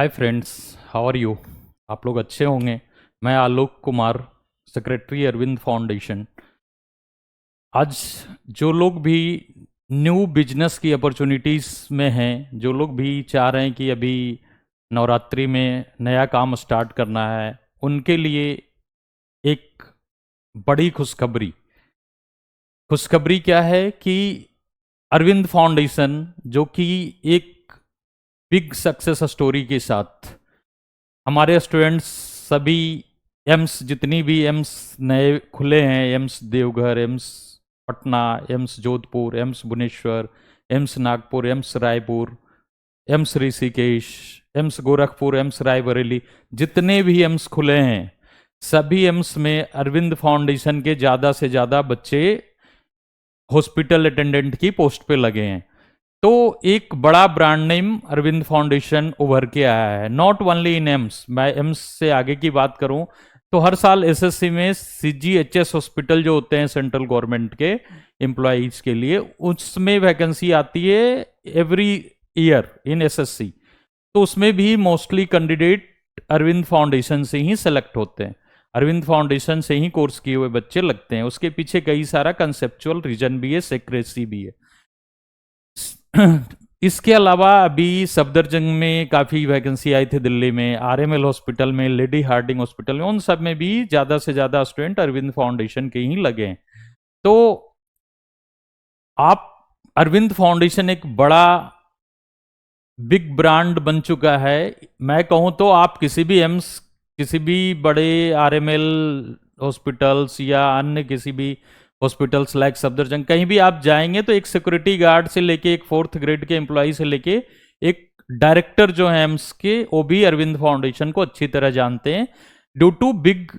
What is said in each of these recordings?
Hi friends, how are you. आप लोग अच्छे होंगे। मैं आलोक कुमार, सेक्रेटरी अरविंद फाउंडेशन। आज जो लोग भी न्यू बिजनेस की अपॉर्चुनिटीज़ में हैं, जो लोग भी चाह रहे हैं कि अभी नवरात्रि में नया काम स्टार्ट करना है, उनके लिए एक बड़ी खुशखबरी। खुशखबरी क्या है कि अरविंद फाउंडेशन, जो कि एक बिग सक्सेस स्टोरी के साथ हमारे स्टूडेंट्स सभी एम्स, जितनी भी एम्स नए खुले हैं, AIIMS Deoghar, AIIMS Patna, AIIMS Jodhpur, AIIMS Bhubaneswar, AIIMS Nagpur, AIIMS Raipur, AIIMS Rishikesh, AIIMS Gorakhpur, AIIMS Raebareli, जितने भी एम्स खुले हैं सभी एम्स में अरविंद फाउंडेशन के ज़्यादा से ज़्यादा बच्चे हॉस्पिटल अटेंडेंट की पोस्ट पे लगे हैं। तो एक बड़ा ब्रांड नेम अरविंद फाउंडेशन उभर के आया है, नॉट ओनली इन एम्स। मैं एम्स से आगे की बात करूं तो हर साल एसएससी में सीजीएचएस हॉस्पिटल जो होते हैं सेंट्रल गवर्नमेंट के एम्प्लॉयज के लिए, उसमें वैकेंसी आती है एवरी ईयर इन एसएससी। तो उसमें भी मोस्टली कैंडिडेट अरविंद फाउंडेशन से ही सेलेक्ट होते हैं, अरविंद फाउंडेशन से ही कोर्स किए हुए बच्चे लगते हैं। उसके पीछे कई सारा कंसेप्चुअल रीजन भी है, सेक्रेसी भी है। इसके अलावा अभी सफदरजंग में काफ़ी वैकेंसी आई थी, दिल्ली में आरएमएल हॉस्पिटल में, लेडी हार्डिंग हॉस्पिटल में, उन सब में भी ज़्यादा से ज़्यादा स्टूडेंट अरविंद फाउंडेशन के ही लगे हैं। तो आप, अरविंद फाउंडेशन एक बड़ा बिग ब्रांड बन चुका है। मैं कहूँ तो आप किसी भी एम्स, किसी भी बड़े आरएमएल हॉस्पिटल्स या अन्य किसी भी हॉस्पिटल्स लाइक सफदरजंग, कहीं भी आप जाएंगे तो एक सिक्योरिटी गार्ड से लेके एक 4th ग्रेड के एम्प्लॉय से लेके एक डायरेक्टर जो है एम्स के, वो भी अरविंद फाउंडेशन को अच्छी तरह जानते हैं, due to big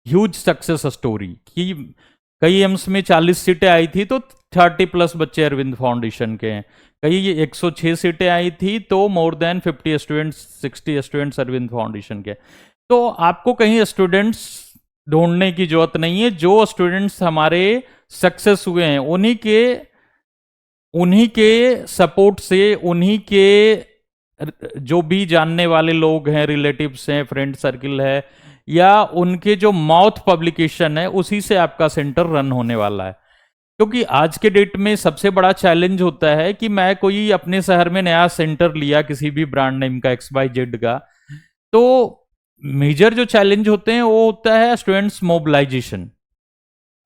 huge success story. कि कई एम्स में 40 सीटें आई थी तो 30+ बच्चे अरविंद फाउंडेशन के हैं। कई 106 सीटें आई थी तो more than 50 students, 60 students Arvind foundation के। तो आपको कहीं स्टूडेंट्स ढूंढने की जरूरत नहीं है। जो स्टूडेंट्स हमारे सक्सेस हुए हैं उन्हीं के सपोर्ट से, उन्हीं के जो भी जानने वाले लोग हैं, रिलेटिव्स हैं, फ्रेंड सर्किल है, या उनके जो माउथ पब्लिकेशन है, उसी से आपका सेंटर रन होने वाला है। क्योंकि आज के डेट में सबसे बड़ा चैलेंज होता है कि मैं कोई अपने शहर में नया सेंटर लिया किसी भी ब्रांड नेम का, XYZ का, तो मेजर जो चैलेंज होते हैं वो होता है स्टूडेंट्स मोबिलाइजेशन।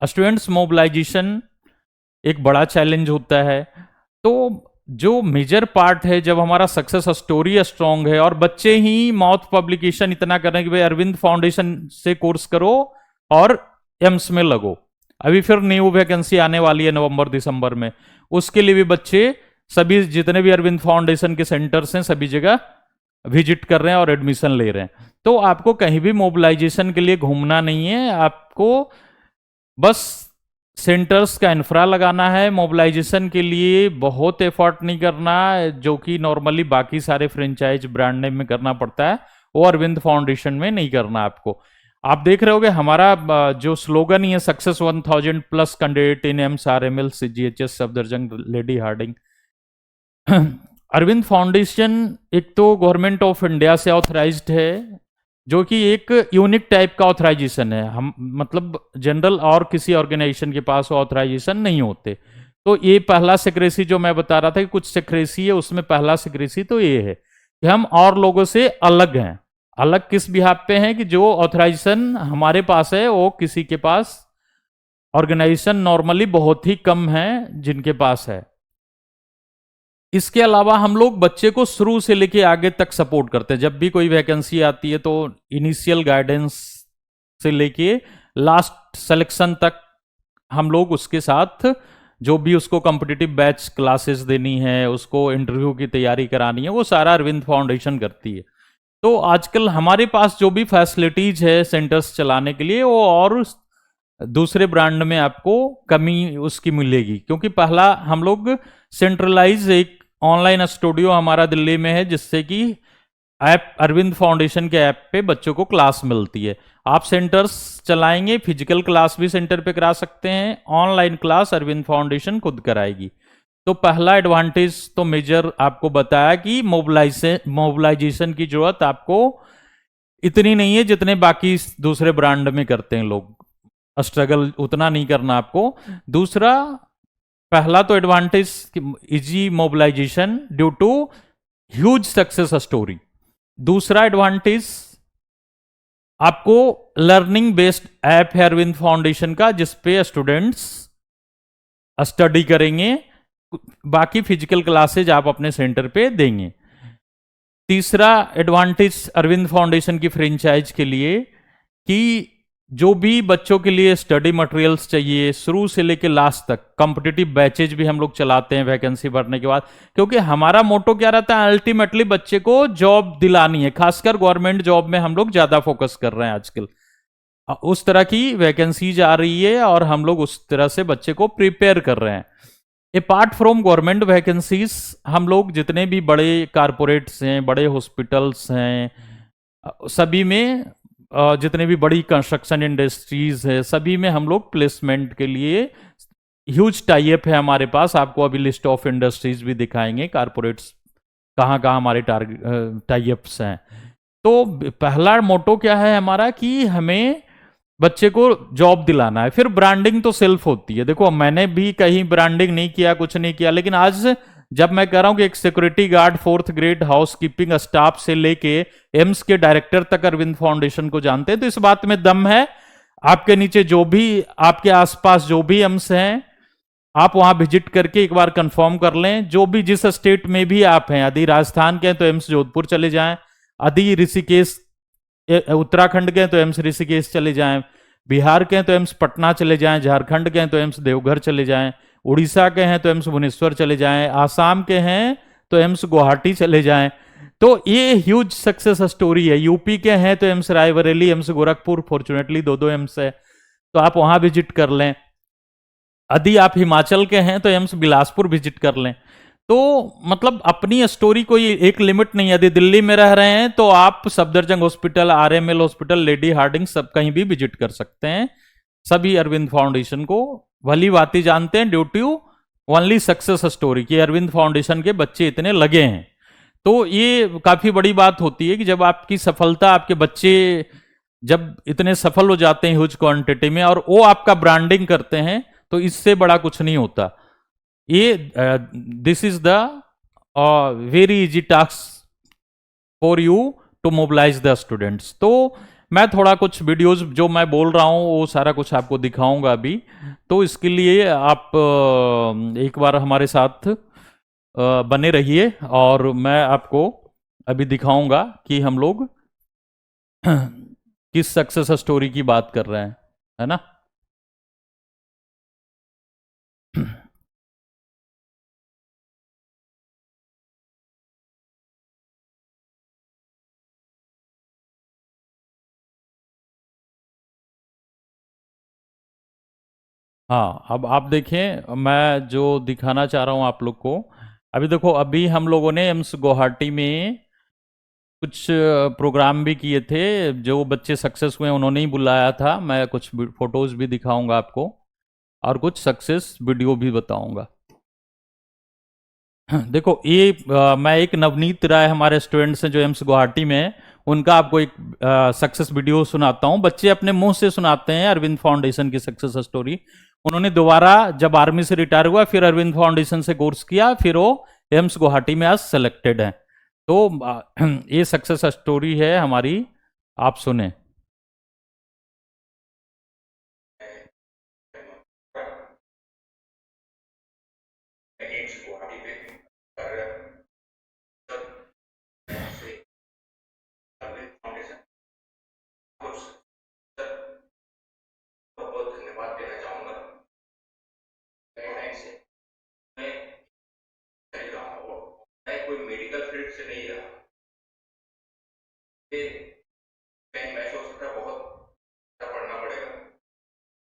स्टूडेंट्स मोबिलाइजेशन एक बड़ा चैलेंज होता है। तो जो मेजर पार्ट है, जब हमारा सक्सेस स्टोरी स्ट्रांग है और बच्चे ही माउथ पब्लिकेशन इतना कर रहे हैं कि भाई अरविंद फाउंडेशन से कोर्स करो और एम्स में लगो। अभी फिर न्यू वैकेंसी आने वाली है नवंबर दिसंबर में, उसके लिए भी बच्चे सभी जितने भी अरविंद फाउंडेशन के सेंटर्स हैं सभी जगह विजिट कर रहे हैं और एडमिशन ले रहे हैं। तो आपको कहीं भी मोबिलाइजेशन के लिए घूमना नहीं है, आपको बस सेंटर्स का इंफ्रा लगाना है। मोबिलाइजेशन के लिए बहुत एफर्ट नहीं करना, जो कि नॉर्मली बाकी सारे फ्रेंचाइज ब्रांड नेम में करना पड़ता है, वो अरविंद फाउंडेशन में नहीं करना आपको। आप देख रहे होगे हमारा जो स्लोगन ही है, success 1000+ candidate in AIIMS RML CGHS Safdarjung Lady Hardinge. Arvind Foundation एक तो गवर्नमेंट ऑफ इंडिया से ऑथराइज्ड है, जो कि एक यूनिक टाइप का ऑथराइजेशन है। हम मतलब जनरल और किसी ऑर्गेनाइजेशन के पास ऑथराइजेशन नहीं होते। तो ये पहला सिक्रेसी जो मैं बता रहा था कि कुछ सिक्रेसी है, उसमें पहला सिक्रेसी तो ये है कि हम और लोगों से अलग हैं। अलग किस बिहाफ पे हैं कि जो ऑथराइजेशन हमारे पास है वो किसी के पास, ऑर्गेनाइजेशन नॉर्मली बहुत ही कम है जिनके पास है। इसके अलावा हम लोग बच्चे को शुरू से लेके आगे तक सपोर्ट करते हैं। जब भी कोई वैकेंसी आती है तो इनिशियल गाइडेंस से लेके लास्ट सिलेक्शन तक हम लोग उसके साथ, जो भी उसको कॉम्पिटिटिव बैच क्लासेस देनी है, उसको इंटरव्यू की तैयारी करानी है, वो सारा अरविंद फाउंडेशन करती है। तो आजकल हमारे पास जो भी फैसिलिटीज है सेंटर्स चलाने के लिए, वो और दूसरे ब्रांड में आपको कमी उसकी मिलेगी। क्योंकि पहला हम लोग सेंट्रलाइज एक ऑनलाइन स्टूडियो हमारा दिल्ली में है, जिससे कि ऐप, अरविंद फाउंडेशन के ऐप पे बच्चों को क्लास मिलती है। आप सेंटर्स चलाएंगे, फिजिकल क्लास भी सेंटर पे करा सकते हैं, ऑनलाइन क्लास अरविंद फाउंडेशन खुद कराएगी। तो पहला एडवांटेज तो मेजर आपको बताया कि मोबिलाइजेशन की जरूरत आपको इतनी नहीं है जितने बाकी दूसरे ब्रांड में करते हैं लोग। स्ट्रगल उतना नहीं करना आपको। दूसरा, पहला तो advantage easy mobilisation due to huge success story. दूसरा एडवांटेज, आपको लर्निंग बेस्ड ऐप है अरविंद फाउंडेशन का, जिसपे स्टूडेंट्स स्टडी करेंगे, बाकी फिजिकल क्लासेज आप अपने सेंटर पे देंगे। तीसरा एडवांटेज अरविंद फाउंडेशन की फ्रेंचाइज के लिए कि जो भी बच्चों के लिए स्टडी मटेरियल्स चाहिए शुरू से लेकर लास्ट तक, कॉम्पिटिटिव बैचेज भी हम लोग चलाते हैं वैकेंसी भरने के बाद, क्योंकि हमारा मोटो क्या रहता है, अल्टीमेटली बच्चे को जॉब दिलानी है। खासकर गवर्नमेंट जॉब में हम लोग ज्यादा फोकस कर रहे हैं आजकल, उस तरह की वैकेंसीज आ रही है और हम लोग उस तरह से बच्चे को प्रिपेयर कर रहे हैं। अपार्ट फ्रॉम गवर्नमेंट वैकेंसीज, हम लोग जितने भी बड़े कारपोरेट्स हैं, बड़े हॉस्पिटल्स हैं, सभी में जितने भी बड़ी कंस्ट्रक्शन इंडस्ट्रीज है, सभी में हम लोग प्लेसमेंट के लिए ह्यूज टाइप है हमारे पास। आपको अभी लिस्ट ऑफ इंडस्ट्रीज भी दिखाएंगे, कारपोरेट्स कहाँ कहाँ हमारे टारगेट टाइप्स हैं। तो पहला मोटो क्या है हमारा कि हमें बच्चे को जॉब दिलाना है। फिर ब्रांडिंग तो सेल्फ होती है। देखो, मैंने भी कहीं ब्रांडिंग नहीं किया, कुछ नहीं किया, लेकिन आज जब मैं कह रहा हूं कि एक security guard, fourth grade house keeping staff से लेके एम्स के डायरेक्टर तक अरविंद फाउंडेशन को जानते हैं, तो इस बात में दम है। आपके नीचे जो भी, आपके आसपास जो भी एम्स हैं, आप वहां विजिट करके एक बार कंफर्म कर लें। जो भी जिस स्टेट में भी आप हैं, यदि राजस्थान के हैं तो एम्स जोधपुर चले जाएं, यदि ऋषिकेश उत्तराखंड के हैं तो एम्स ऋषिकेश चले जाएं, बिहार के हैं तो एम्स पटना चले जाएं, झारखंड के हैं तो एम्स देवघर चले जाएं, उड़ीसा के हैं तो एम्स भुवनेश्वर चले जाएं, आसाम के हैं तो एम्स गुवाहाटी चले जाएं। तो ये ह्यूज सक्सेस स्टोरी है। यूपी के हैं तो AIIMS Raebareli, AIIMS Gorakhpur, fortunately दो दो एम्स है, तो आप वहां विजिट कर लें। यदि आप हिमाचल के हैं तो एम्स बिलासपुर विजिट कर लें। तो मतलब अपनी स्टोरी कोई एक लिमिट नहीं है। यदि दिल्ली में रह रहे हैं तो आप Safdarjung hospital, RML hospital, Lady Hardinge सब कहीं भी विजिट कर सकते हैं। सभी अरविंद फाउंडेशन को भली भांति जानते हैं due to only success story कि अरविंद फाउंडेशन के बच्चे इतने लगे हैं। तो ये काफी बड़ी बात होती है कि जब आपकी सफलता, आपके बच्चे जब इतने सफल हो जाते हैं ह्यूज क्वांटिटी में और वो आपका ब्रांडिंग करते हैं, तो इससे बड़ा कुछ नहीं होता। ये this is the very easy task for you to mobilise the students. तो मैं थोड़ा कुछ वीडियोस जो मैं बोल रहा हूँ वो सारा कुछ आपको दिखाऊंगा अभी। तो इसके लिए आप एक बार हमारे साथ बने रहिए और मैं आपको अभी दिखाऊंगा कि हम लोग किस सक्सेस स्टोरी की बात कर रहे हैं, है ना। हाँ, अब आप देखें, मैं जो दिखाना चाह रहा हूँ आप लोग को, अभी देखो, अभी हम लोगों ने एम्स गुवाहाटी में कुछ प्रोग्राम भी किए थे। जो बच्चे सक्सेस हुए उन्होंने ही बुलाया था। मैं कुछ फोटोज भी दिखाऊंगा आपको और कुछ सक्सेस वीडियो भी बताऊंगा। देखो, ये मैं एक नवनीत राय, हमारे स्टूडेंट्स हैं जो एम्स गुवाहाटी में हैं, उनका आपको एक सक्सेस वीडियो सुनाता हूँ। बच्चे अपने मुंह से सुनाते हैं अरविंद फाउंडेशन की सक्सेस स्टोरी। उन्होंने दोबारा जब आर्मी से रिटायर हुआ, फिर अरविंद फाउंडेशन से कोर्स किया, फिर वो एम्स गुवाहाटी में आज सेलेक्टेड है। तो ये सक्सेस स्टोरी है हमारी, आप सुने। एम्स गुवाहाटी में अरविंद फाउंडेशन को बहुत बहुत धन्यवाद देना चाहूंगा। गाइडलाइन से मैं चल रहा हूँ, मैं कोई मेडिकल फील्ड से नहीं रहा। ये मैं सोच सकता बहुत पढ़ना पड़ेगा,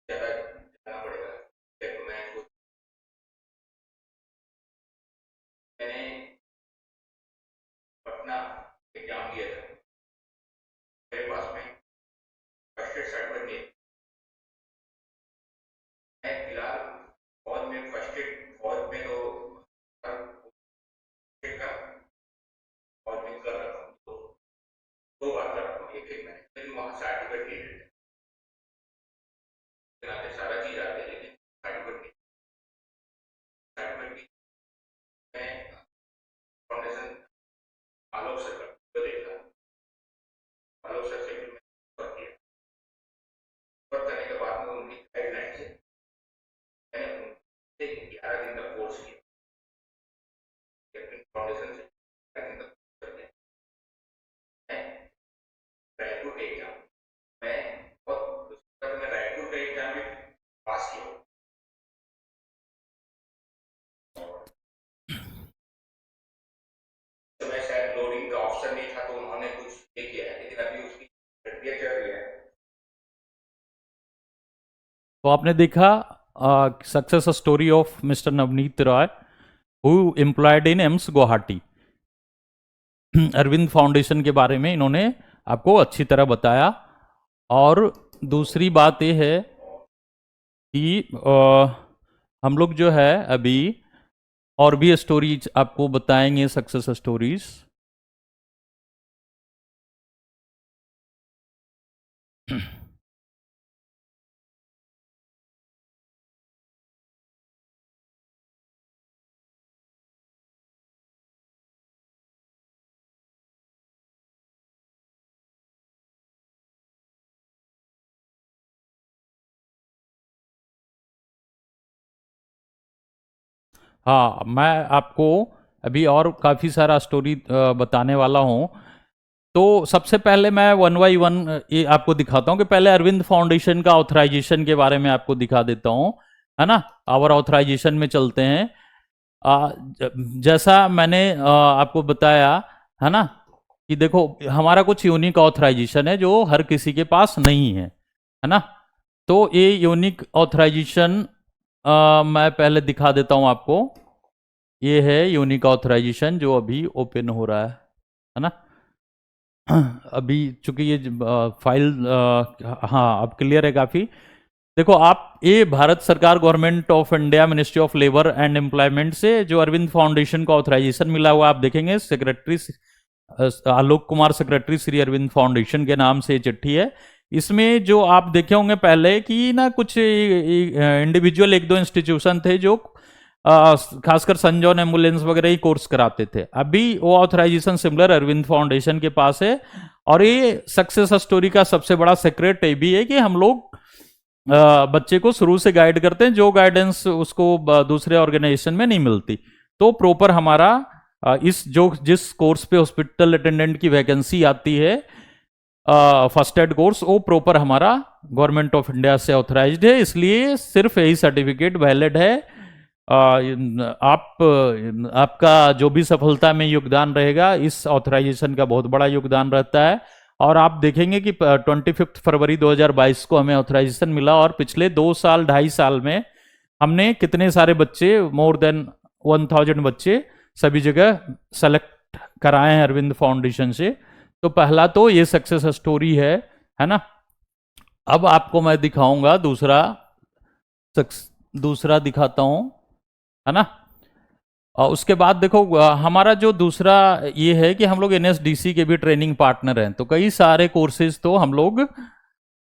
ज्यादा जाना पड़ेगा। तो मैंने पटना एग्जाम दिया था, मेरे पास में फर्स्ट एड सर्टिफिकेट नहीं। मैं फिलहाल फौज में फर्स्ट एड, फौज में तो सर्टिफिकेट नीडेड है, सारा चीज आते हैं लेकिन सर्टिफिकेट सर्टिफिकेट में फाउंडेशन आलोक सर को देखा, आलोक सर से भी मैं वर्क किया, वर्क करने के बाद में उनकी गाइडलाइन से मैंने उनसे 11 दिन का कोर्स किया फाउंडेशन से 11 दिन का कोर्स करके मैं रायपुर के एग्जाम मैं और उसके बाद मैं रायपुर के एग्जाम में पास किया। मैं शायद लोडिंग का ऑप्शन नहीं था तो उन्होंने कुछ ये किया है, लेकिन अभी उसकी प्रक्रिया चल रही है। तो आपने देखा success story of mister Navneet Roy who employed in AIIMS Guwahati. Arvind foundation के बारे में इन्होंने आपको अच्छी तरह बताया। और दूसरी बात यह है कि हम लोग जो है अभी और भी स्टोरीज आपको बताएंगे, सक्सेस स्टोरीज। हाँ, मैं आपको अभी और काफ़ी सारा स्टोरी बताने वाला हूँ। तो सबसे पहले मैं वन बाई वन ये आपको दिखाता हूँ कि पहले अरविंद फाउंडेशन का ऑथराइजेशन के बारे में आपको दिखा देता हूँ, है ना। आवर ऑथराइजेशन में चलते हैं। जैसा मैंने आपको बताया, है ना, कि देखो हमारा कुछ यूनिक ऑथराइजेशन है जो हर किसी के पास नहीं है ना। तो ये यूनिक ऑथराइजेशन मैं पहले दिखा देता हूँ आपको। ये है यूनिक ऑथराइजेशन जो अभी ओपन हो रहा है ना। अभी चूंकि ये फाइल हाँ अब क्लियर है काफ़ी। देखो आप, ये भारत सरकार government of India ministry of labour and employment से जो अरविंद फाउंडेशन का ऑथराइजेशन मिला हुआ आप देखेंगे, सेक्रेटरी आलोक कुमार, सेक्रेटरी श्री अरविंद फाउंडेशन के नाम से चिट्ठी है। इसमें जो आप देखे होंगे पहले कि ना कुछ इंडिविजुअल एक दो इंस्टीट्यूशन थे जो खासकर संजॉन एम्बुलेंस वगैरह ही कोर्स कराते थे। अभी वो ऑथराइजेशन सिमिलर अरविंद फाउंडेशन के पास है। और ये सक्सेस स्टोरी का सबसे बड़ा सीक्रेट ये भी है कि हम लोग बच्चे को शुरू से गाइड करते हैं, जो गाइडेंस उसको दूसरे ऑर्गेनाइजेशन में नहीं मिलती। तो प्रॉपर हमारा जिस कोर्स पे हॉस्पिटल अटेंडेंट की वैकेंसी आती है, फर्स्ट एड कोर्स, वो प्रॉपर हमारा गवर्नमेंट ऑफ इंडिया से ऑथराइज्ड है, इसलिए सिर्फ यही सर्टिफिकेट वैलिड है। आपका जो भी सफलता में योगदान रहेगा, इस ऑथराइजेशन का बहुत बड़ा योगदान रहता है। और आप देखेंगे कि 25 फरवरी 2022 को हमें ऑथराइजेशन मिला और पिछले 2 साल 2.5 साल में हमने कितने सारे बच्चे, मोर देन 1000 बच्चे सभी जगह सेलेक्ट कराए हैं अरविंद फाउंडेशन से। तो पहला तो ये सक्सेस स्टोरी है ना। अब आपको मैं दिखाऊंगा दूसरा दिखाता हूं, है ना। और उसके बाद देखो हमारा जो दूसरा ये है कि हम लोग एनएसडीसी के भी ट्रेनिंग पार्टनर हैं। तो कई सारे कोर्सेज तो हम लोग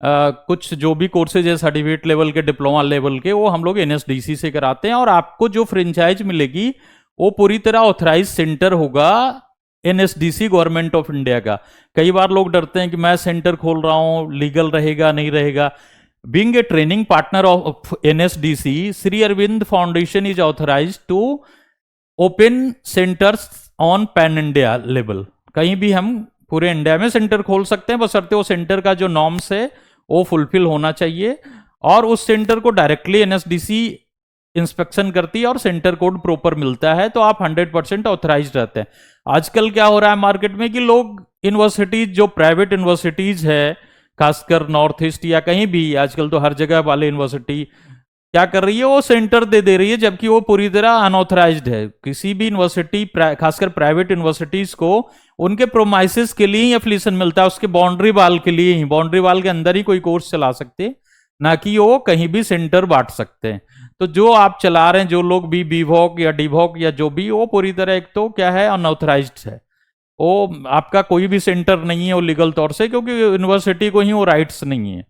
कुछ जो भी कोर्सेज है सर्टिफिकेट लेवल के, डिप्लोमा लेवल के, वो हम लोग एनएसडीसी से कराते हैं। और आपको जो फ्रेंचाइज मिलेगी वो पूरी तरह ऑथराइज सेंटर होगा एनएसडीसी गवर्नमेंट ऑफ इंडिया का। कई बार लोग डरते हैं कि मैं सेंटर खोल रहा हूं, लीगल रहेगा नहीं रहेगा। Being a training partner of NSDC, Shri Arvind Foundation is authorised to open centres on pan India level. कहीं भी हम पूरे इंडिया में सेंटर खोल सकते हैं, बशर्ते वो सेंटर का जो नॉर्म्स है वो फुलफिल होना चाहिए। और उस सेंटर को डायरेक्टली एनएसडीसी इंस्पेक्शन करती है और सेंटर कोड प्रॉपर मिलता है, तो आप 100% ऑथराइज्ड रहते हैं। आजकल क्या हो रहा है मार्केट में कि लोग यूनिवर्सिटीज, जो प्राइवेट यूनिवर्सिटीज है खासकर नॉर्थ ईस्ट या कहीं भी, आजकल तो हर जगह वाले यूनिवर्सिटी क्या कर रही है, वो सेंटर दे रही है, जबकि वो पूरी तरह अनऑथराइज्ड है। किसी भी यूनिवर्सिटी, खासकर प्राइवेट यूनिवर्सिटीज को उनके प्रोमाइसिस के लिए ही एफिलिएशन मिलता है, उसके बाउंड्री वाल के लिए ही, बाउंड्री वाल के अंदर ही कोई कोर्स चला सकते, ना कि वो कहीं भी सेंटर बांट सकते हैं। तो जो आप चला रहे हैं, जो लोग भी बीवॉक या डीवॉक या जो भी, वो पूरी तरह एक तो क्या है, अनऑथराइज्ड है। वो आपका कोई भी सेंटर नहीं है वो लीगल तौर से, क्योंकि यूनिवर्सिटी को ही वो राइट्स नहीं है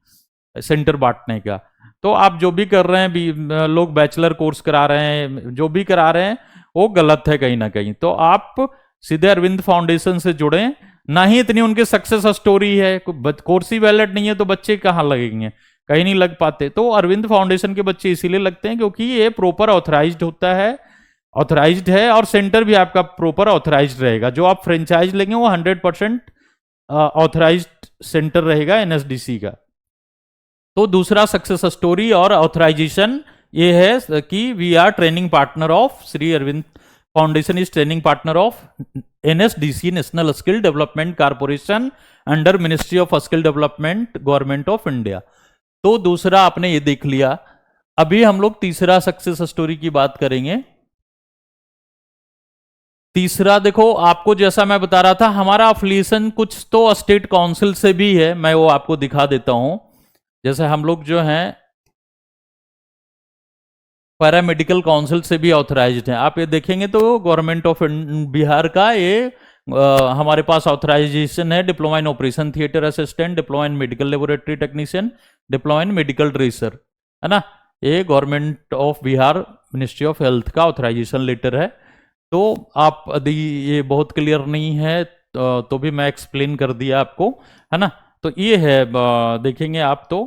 सेंटर बांटने का। तो आप जो भी कर रहे हैं लोग बैचलर कोर्स करा रहे हैं, जो भी करा रहे हैं वो गलत है कहीं ना कहीं। तो आप सीधे अरविंद फाउंडेशन से जुड़ें। ना ही इतनी उनकी सक्सेस स्टोरी है, कोर्स ही वैलिड नहीं है तो बच्चे कहाँ लगेंगे, कहीं नहीं लग पाते। तो अरविंद फाउंडेशन के बच्चे इसीलिए लगते हैं क्योंकि ये प्रॉपर ऑथराइज्ड होता है, ऑथराइज्ड है, और सेंटर भी आपका प्रॉपर ऑथराइज्ड रहेगा। जो आप फ्रेंचाइज लेंगे वो 100% ऑथराइज्ड सेंटर रहेगा एनएसडीसी का। तो दूसरा सक्सेस स्टोरी और ऑथराइजेशन ये है कि we are training partner of Shri Arvind Foundation is training partner of NSDC, national skill development corporation, under ministry of skill development, government of India. तो दूसरा आपने ये देख लिया। अभी हम लोग तीसरा सक्सेस स्टोरी की बात करेंगे। तीसरा देखो, आपको जैसा मैं बता रहा था, हमारा अफिलिएशन कुछ तो स्टेट काउंसिल से भी है, मैं वो आपको दिखा देता हूं। जैसे हम लोग जो हैं पैरामेडिकल काउंसिल से भी ऑथराइज्ड हैं। आप ये देखेंगे तो गवर्नमेंट ऑफ बिहार का ये हमारे पास ऑथराइजेशन है। Diploma in operation theatre assistant, diploma in medical laboratory technician, diploma in medical dresser, है ना। ये government of Bihar ministry of health का ऑथराइजेशन लेटर है। तो आप यदि ये बहुत क्लियर नहीं है तो भी मैं एक्सप्लेन कर दिया आपको, है ना। तो ये है, देखेंगे आप तो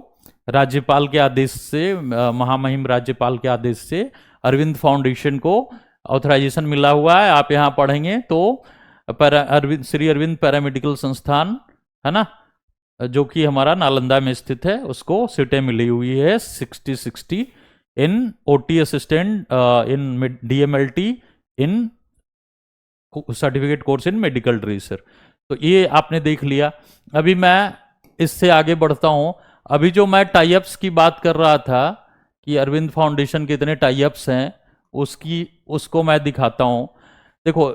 राज्यपाल के आदेश से, महामहिम राज्यपाल के आदेश से अरविंद फाउंडेशन को ऑथराइजेशन मिला हुआ है। आप यहाँ पढ़ेंगे तो श्री अरविंद पैरामेडिकल संस्थान, है ना, जो कि हमारा नालंदा में स्थित है, उसको सीटें मिली हुई है 60 इन OT assistant, in DMLT, in certificate course in medical dresser. तो ये आपने देख लिया। अभी मैं इससे आगे बढ़ता हूं। अभी जो मैं टाई-अप्स की बात कर रहा था कि अरविंद फाउंडेशन के इतने टाई-अप्स हैं, उसको मैं दिखाता हूं। देखो,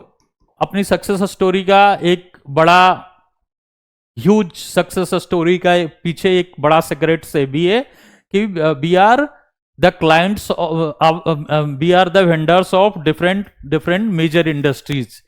अपनी सक्सेस स्टोरी का एक बड़ा ह्यूज सक्सेस स्टोरी का पीछे एक बड़ा सीक्रेट से भी है कि we are the clients, we are the vendors of different major industries.